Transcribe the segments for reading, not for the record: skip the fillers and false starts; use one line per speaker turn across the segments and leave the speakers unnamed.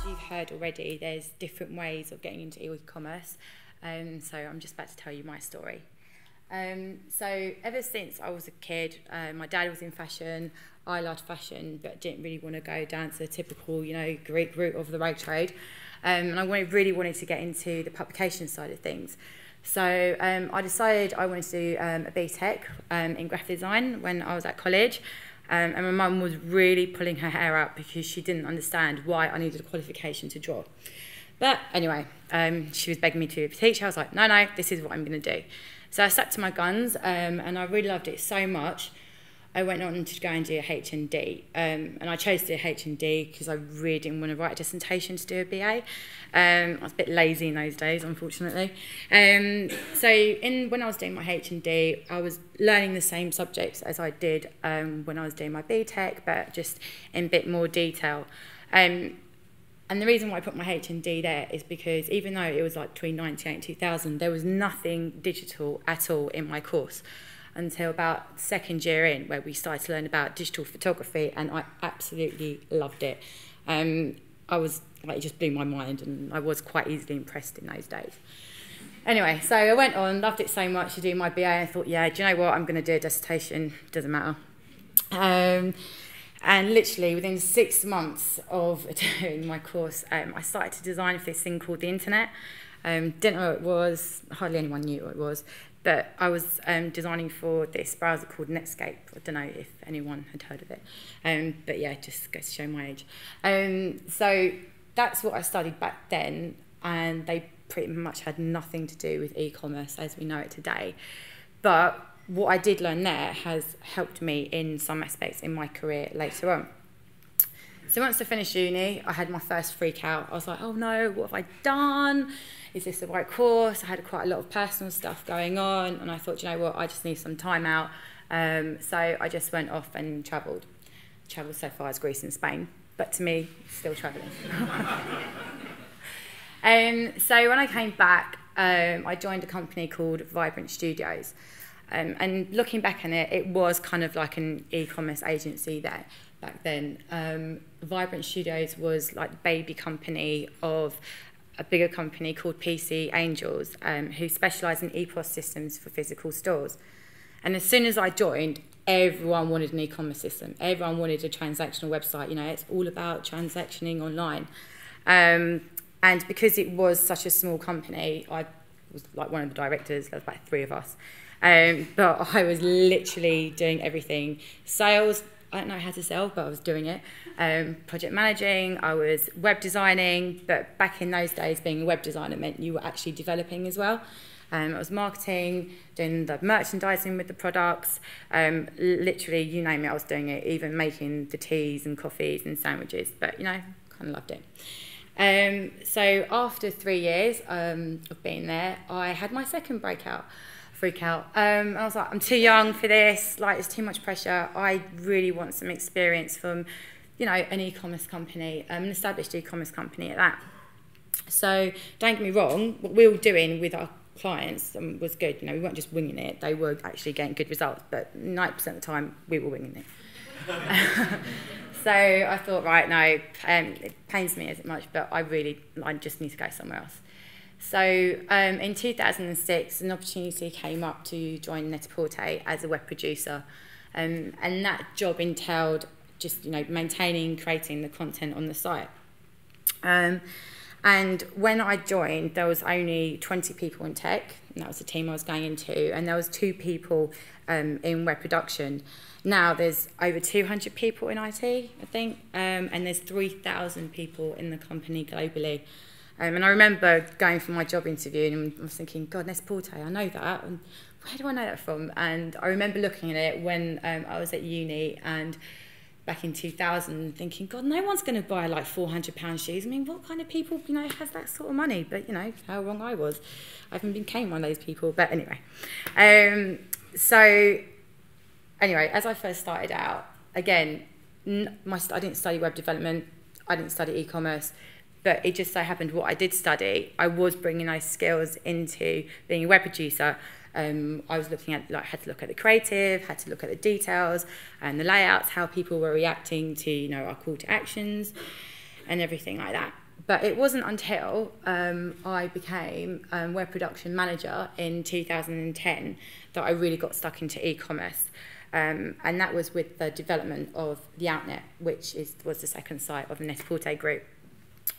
You've heard already, there's different ways of getting into e-commerce, so I'm just about to tell you my story. So ever since I was a kid, my dad was in fashion, I loved fashion but didn't really want to go down to the typical, Greek route of the road trade, and I really wanted to get into the publication side of things. So I decided I wanted to do a BTEC in graphic design when I was at college. And my mum was really pulling her hair out because she didn't understand why I needed a qualification to draw. But anyway, she was begging me to be a teacher. I was like, no, this is what I'm going to do. So I stuck to my guns, and I really loved it so much. I went on to go and do a HND, and I chose to do a HND because I really didn't want to write a dissertation to do a BA. I was a bit lazy in those days, unfortunately. So when I was doing my HND, I was learning the same subjects as I did when I was doing my BTEC, but just in a bit more detail. And the reason why I put my HND there is because even though it was like between 98 and 2000, there was nothing digital at all in my course until about second year in, where we started to learn about digital photography, and I absolutely loved it. I was like, it just blew my mind, and I was quite easily impressed in those days. Anyway, so I went on, loved it so much to do my BA, and I thought, yeah, do you know what, I'm going to do a dissertation, doesn't matter. And literally within 6 months of doing my course, I started to design for this thing called the internet. Didn't know what it was, hardly anyone knew what it was, but I was designing for this browser called Netscape. I don't know if anyone had heard of it, but yeah, just goes to show my age. So that's what I studied back then, and they pretty much had nothing to do with e-commerce as we know it today. But what I did learn there has helped me in some aspects in my career later on. So once I finished uni, I had my first freak out. I was like, oh no, what have I done? Is this the right course? I had quite a lot of personal stuff going on, and I thought, you know what, I just need some time out. So I just went off and travelled. Travelled so far as Greece and Spain, but to me, still travelling. So when I came back, I joined a company called Vibrant Studios. And looking back on it, it was kind of like an e-commerce agency there back then. Vibrant Studios was like the baby company of a bigger company called PC Angels, who specialise in EPOS systems for physical stores. And as soon as I joined, everyone wanted an e-commerce system. Everyone wanted a transactional website. It's all about transactioning online. And because it was such a small company, I was like one of the directors. There was about 3 of us. But I was literally doing everything. Sales, I don't know how to sell, but I was doing it. Project managing, I was web designing, but back in those days, being a web designer meant you were actually developing as well. I was marketing, doing the merchandising with the products, literally, you name it, I was doing it, even making the teas and coffees and sandwiches, but, kind of loved it. So after 3 years of being there, I had my second freak out. I was like, I'm too young for this, like it's too much pressure. I really want some experience from, an e-commerce company, an established e-commerce company at that. So don't get me wrong, what we were doing with our clients was good. We weren't just winging it, they were actually getting good results, but 90% of the time we were winging it. So I thought, right, no, it pains me as much, but I just need to go somewhere else. So in 2006, an opportunity came up to join Net-a-Porter as a web producer, and that job entailed just maintaining, creating the content on the site. And when I joined, there was only 20 people in tech, and that was the team I was going into, and there was 2 people in web production. Now there's over 200 people in IT, I think, and there's 3,000 people in the company globally. And I remember going for my job interview and I was thinking, God, Net-a-Porter, I know that. And where do I know that from? And I remember looking at it when I was at uni and back in 2000 thinking, God, no one's going to buy like £400 shoes. I mean, what kind of people, has that sort of money? But, how wrong I was. I haven't became one of those people. But anyway. So, anyway, as I first started out, again, I didn't study web development. I didn't study e-commerce. But it just so happened what I did study, I was bringing those skills into being a web producer. I was looking at, like, had to look at the creative, had to look at the details and the layouts, how people were reacting to, you know, our call to actions and everything like that. But it wasn't until I became web production manager in 2010 that I really got stuck into e-commerce. And that was with the development of the Outnet, which was the second site of the Net-a-Porter group.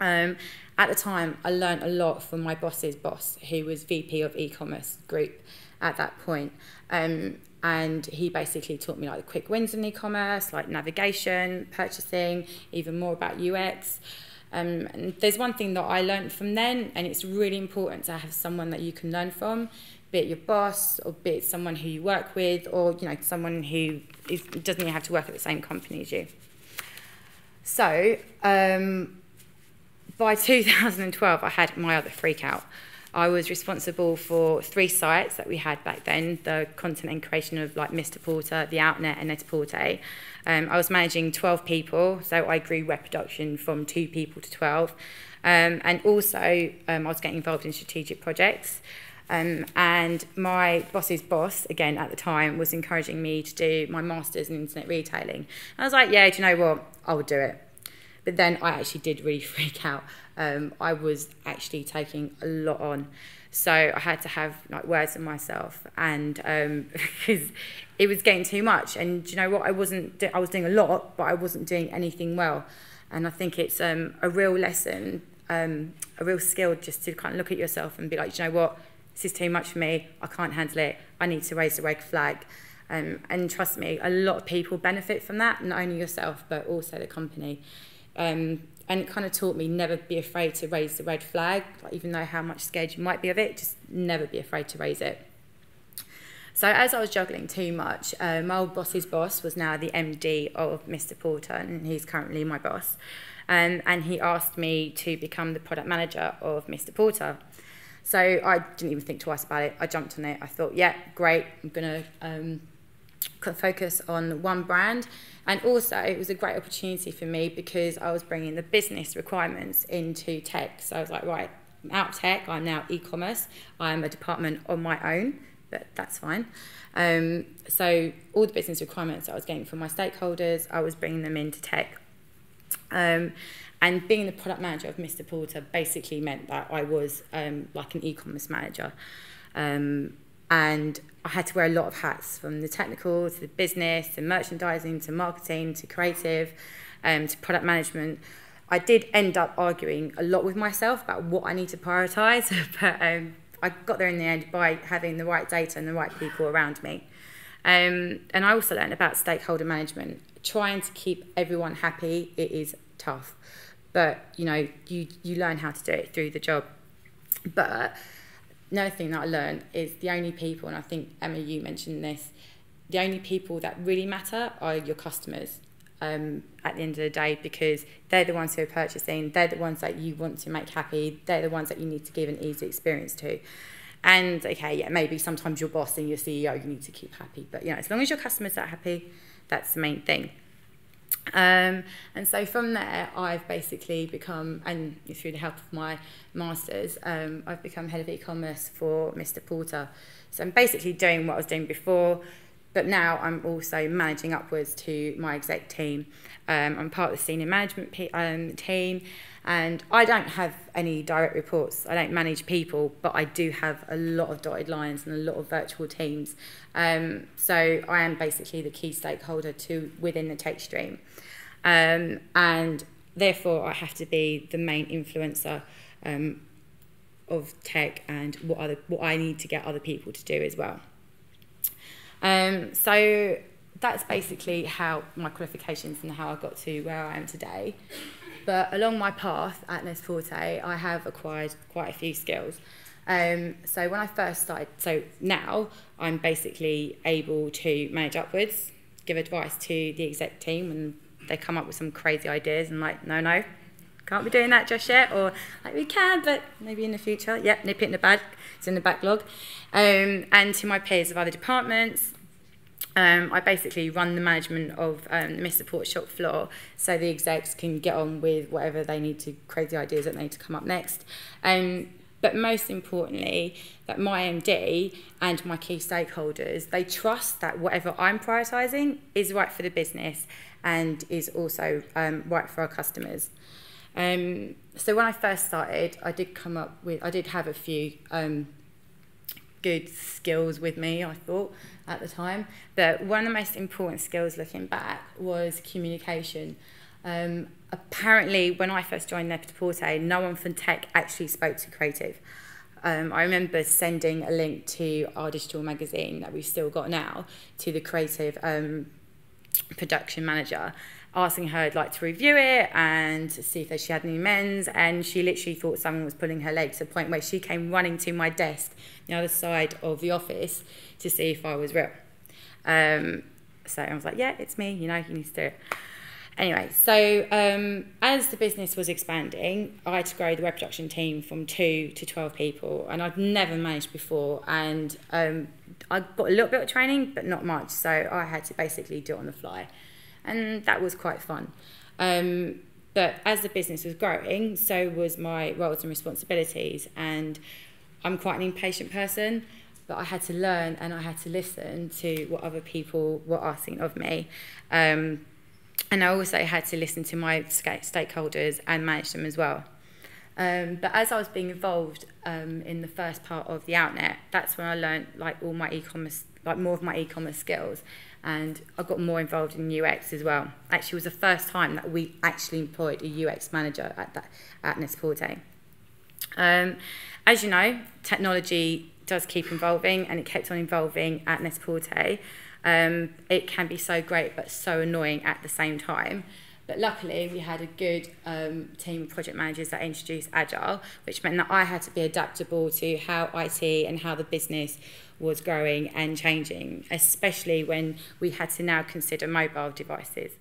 At the time, I learned a lot from my boss's boss, who was VP of e-commerce group at that point. And he basically taught me, like, the quick wins in e-commerce, like navigation, purchasing, even more about UX. And there's one thing that I learned from then, and it's really important to have someone that you can learn from, be it your boss, or be it someone who you work with, or, you know, someone who doesn't even have to work at the same company as you. So, by 2012, I had my other freak out. I was responsible for 3 sites that we had back then, the content and creation of, like, Mr. Porter, the Outnet and Net-a-Porter. I was managing 12 people, so I grew web production from 2 people to 12. And also, I was getting involved in strategic projects. And my boss's boss, again at the time, was encouraging me to do my master's in internet retailing. And I was like, yeah, do you know what? I would do it. But then I actually did really freak out. I was actually taking a lot on. So I had to have, like, words with myself, and because it was getting too much. And do you know what? I was doing a lot, but I wasn't doing anything well. And I think it's a real lesson, a real skill, just to kind of look at yourself and be like, do you know what? This is too much for me. I can't handle it. I need to raise the red flag. And trust me, a lot of people benefit from that, not only yourself, but also the company. And it kind of taught me never be afraid to raise the red flag, like, even though how much scared you might be of it, just never be afraid to raise it. So as I was juggling too much, my old boss's boss was now the MD of Mr. Porter, and he's currently my boss. And he asked me to become the product manager of Mr. Porter. So I didn't even think twice about it. I jumped on it. I thought, yeah, great, I'm going to focus on one brand. And also, it was a great opportunity for me because I was bringing the business requirements into tech. So I was like, right, I'm out of tech, I'm now e-commerce. I'm a department on my own, but that's fine. So all the business requirements I was getting from my stakeholders, I was bringing them into tech. And being the product manager of Mr. Porter basically meant that I was like an e-commerce manager. And I had to wear a lot of hats, from the technical to the business to merchandising to marketing to creative to product management. I did end up arguing a lot with myself about what I need to prioritise, but I got there in the end by having the right data and the right people around me. And I also learned about stakeholder management. Trying to keep everyone happy, it is tough, but you know, you learn how to do it through the job. But another thing that I learned is the only people, and I think, Emma, you mentioned this, the only people that really matter are your customers at the end of the day, because they're the ones who are purchasing, they're the ones that you want to make happy, they're the ones that you need to give an easy experience to. And okay, yeah, maybe sometimes your boss and your CEO you need to keep happy, but you know, as long as your customers are happy, that's the main thing. And so from there, I've basically become, and through the help of my masters, I've become head of e-commerce for Mr. Porter. So I'm basically doing what I was doing before, but now I'm also managing upwards to my exec team. I'm part of the senior management team, and I don't have any direct reports. I don't manage people, but I do have a lot of dotted lines and a lot of virtual teams. So I am basically the key stakeholder within the tech stream. And therefore I have to be the main influencer of tech and what I need to get other people to do as well. So that's basically how my qualifications and how I got to where I am today. But along my path at Net-a-Porter, I have acquired quite a few skills. So when I first started, so now I'm basically able to manage upwards, give advice to the exec team when they come up with some crazy ideas and like, no, can't be doing that just yet, or like we can, but maybe in the future. Yep, nip it in the bag, it's in the backlog. And to my peers of other departments, I basically run the management of the Miss Support shop floor, so the execs can get on with whatever they need to, crazy ideas that need to come up next. But most importantly, that my MD and my key stakeholders, they trust that whatever I'm prioritising is right for the business and is also right for our customers. So when I first started, I did have a few good skills with me, I thought, at the time. But one of the most important skills looking back was communication. Apparently, when I first joined Net-a-Porter, no one from tech actually spoke to creative. I remember sending a link to our digital magazine that we've still got now to the creative production manager, asking her to review it and see if she had any amends, and she literally thought someone was pulling her leg to the point where she came running to my desk the other side of the office to see if I was real. So I was like, yeah, it's me, you need to do it. Anyway, so as the business was expanding, I had to grow the web production team from 2 to 12 people, and I'd never managed before, and I got a little bit of training, but not much, so I had to basically do it on the fly, and that was quite fun. But as the business was growing, so was my roles and responsibilities, and I'm quite an impatient person, but I had to learn and I had to listen to what other people were asking of me. And I also had to listen to my stakeholders and manage them as well. But as I was being involved in the first part of the Outnet, that's when I learned all my e-commerce, more of my e-commerce skills, and I got more involved in UX as well. Actually, it was the first time that we actually employed a UX manager at Net-a-Porter. As you know, technology does keep evolving, and it kept on evolving at Net-a-Porter. It can be so great but so annoying at the same time. But luckily we had a good team of project managers that introduced Agile, which meant that I had to be adaptable to how IT and how the business was growing and changing, especially when we had to now consider mobile devices.